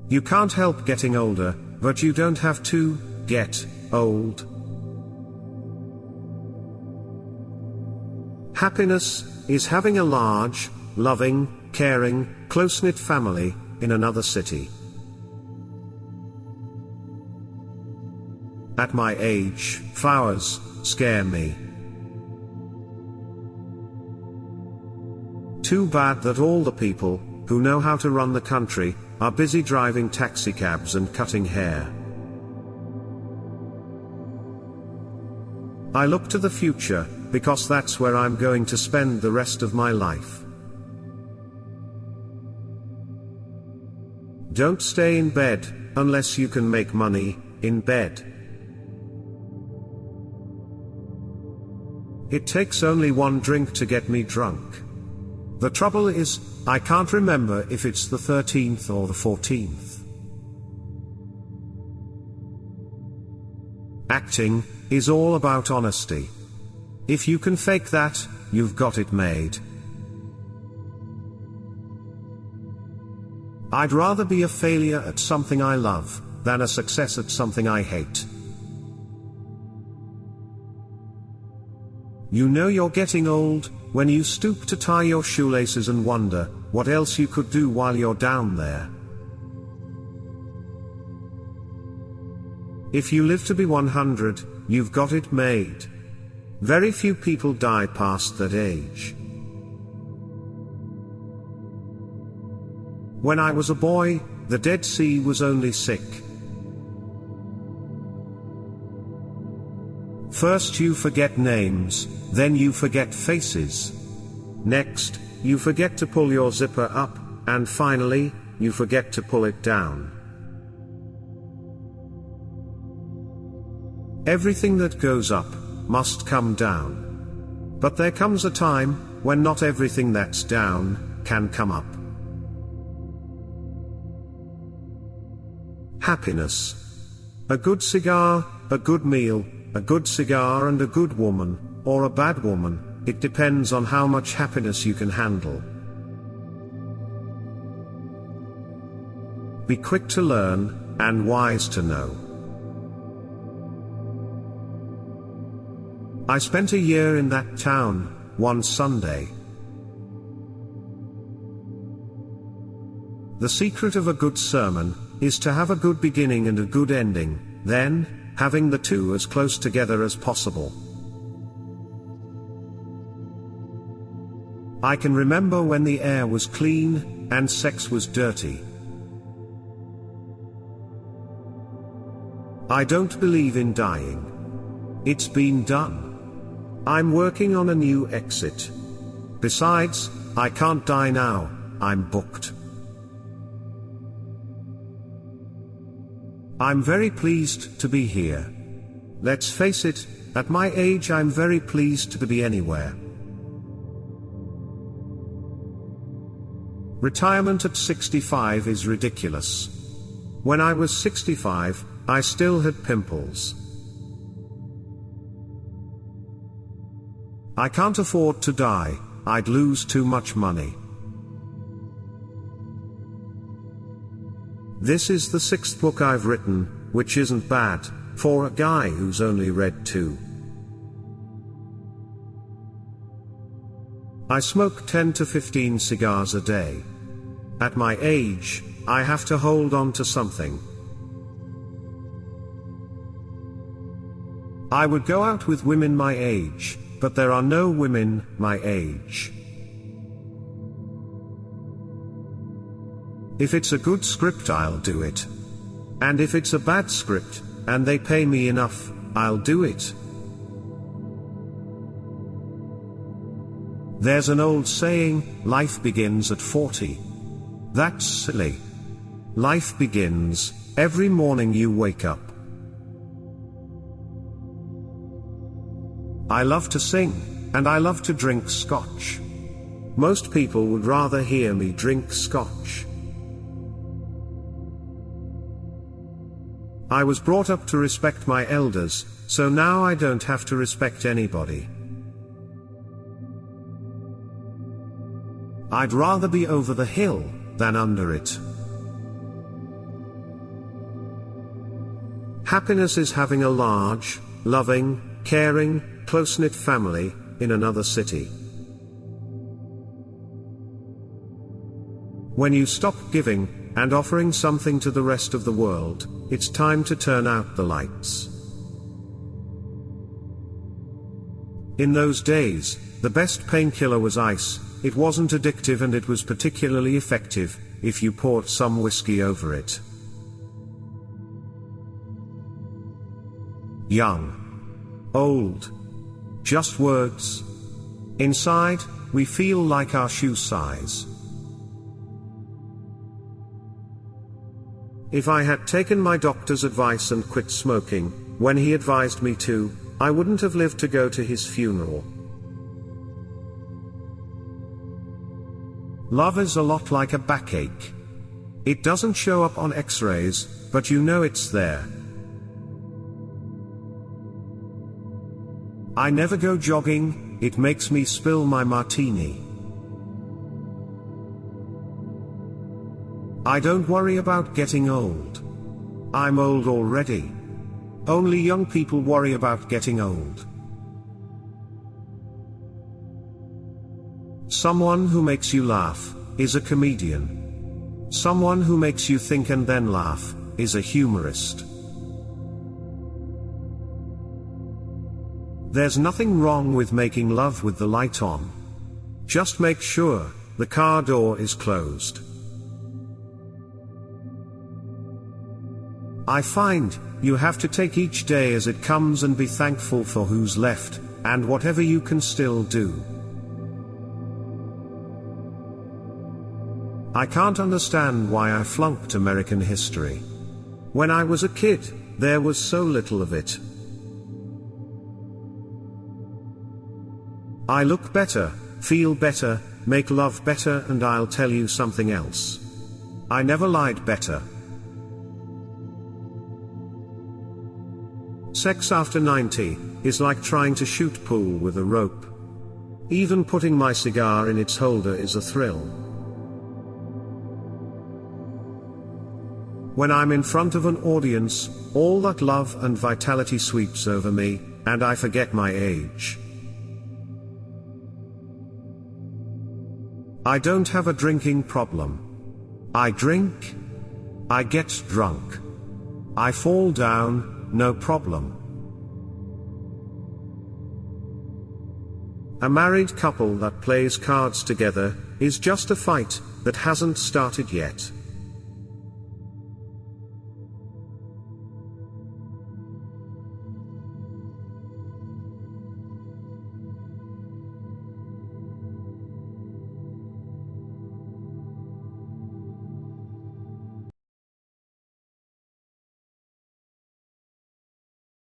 You can't help getting older, but you don't have to get old. Happiness is having a large, loving, caring, close-knit family in another city. At my age, flowers scare me. Too bad that all the people who know how to run the country are busy driving taxicabs and cutting hair. I look to the future, because that's where I'm going to spend the rest of my life. Don't stay in bed, unless you can make money in bed. It takes only one drink to get me drunk. The trouble is, I can't remember if it's the 13th or the 14th. Acting is all about honesty. If you can fake that, you've got it made. I'd rather be a failure at something I love, than a success at something I hate. You know you're getting old, when you stoop to tie your shoelaces and wonder what else you could do while you're down there. If you live to be 100, you've got it made. Very few people die past that age. When I was a boy, the Dead Sea was only sick. First you forget names, then you forget faces. Next, you forget to pull your zipper up, and finally, you forget to pull it down. Everything that goes up must come down. But there comes a time when not everything that's down can come up. Happiness. A good cigar, a good meal, a good cigar and a good woman, or a bad woman, it depends on how much happiness you can handle. Be quick to learn, and wise to know. I spent a year in that town, one Sunday. The secret of a good sermon is to have a good beginning and a good ending, then, having the two as close together as possible. I can remember when the air was clean, and sex was dirty. I don't believe in dying. It's been done. I'm working on a new exit. Besides, I can't die now, I'm booked. I'm very pleased to be here. Let's face it, at my age I'm very pleased to be anywhere. Retirement at 65 is ridiculous. When I was 65, I still had pimples. I can't afford to die, I'd lose too much money. This is the 6th book I've written, which isn't bad, for a guy who's only read 2. I smoke 10 to 15 cigars a day. At my age, I have to hold on to something. I would go out with women my age, but there are no women my age. If it's a good script, I'll do it. And if it's a bad script, and they pay me enough, I'll do it. There's an old saying, life begins at 40. That's silly. Life begins every morning you wake up. I love to sing, and I love to drink scotch. Most people would rather hear me drink scotch. I was brought up to respect my elders, so now I don't have to respect anybody. I'd rather be over the hill than under it. Happiness is having a large, loving, caring, close-knit family in another city. When you stop giving and offering something to the rest of the world, it's time to turn out the lights. In those days, the best painkiller was ice. It wasn't addictive and it was particularly effective if you poured some whiskey over it. Young. Old. Just words. Inside, we feel like our shoe size. If I had taken my doctor's advice and quit smoking when he advised me to, I wouldn't have lived to go to his funeral. Love is a lot like a backache. It doesn't show up on X-rays, but you know it's there. I never go jogging, it makes me spill my martini. I don't worry about getting old. I'm old already. Only young people worry about getting old. Someone who makes you laugh is a comedian. Someone who makes you think and then laugh is a humorist. There's nothing wrong with making love with the light on. Just make sure the car door is closed. I find you have to take each day as it comes and be thankful for who's left, and whatever you can still do. I can't understand why I flunked American history. When I was a kid, there was so little of it. I look better, feel better, make love better, and I'll tell you something else. I never lied better. Sex after 90 is like trying to shoot pool with a rope. Even putting my cigar in its holder is a thrill. When I'm in front of an audience, all that love and vitality sweeps over me, and I forget my age. I don't have a drinking problem. I drink. I get drunk. I fall down. No problem. A married couple that plays cards together is just a fight that hasn't started yet.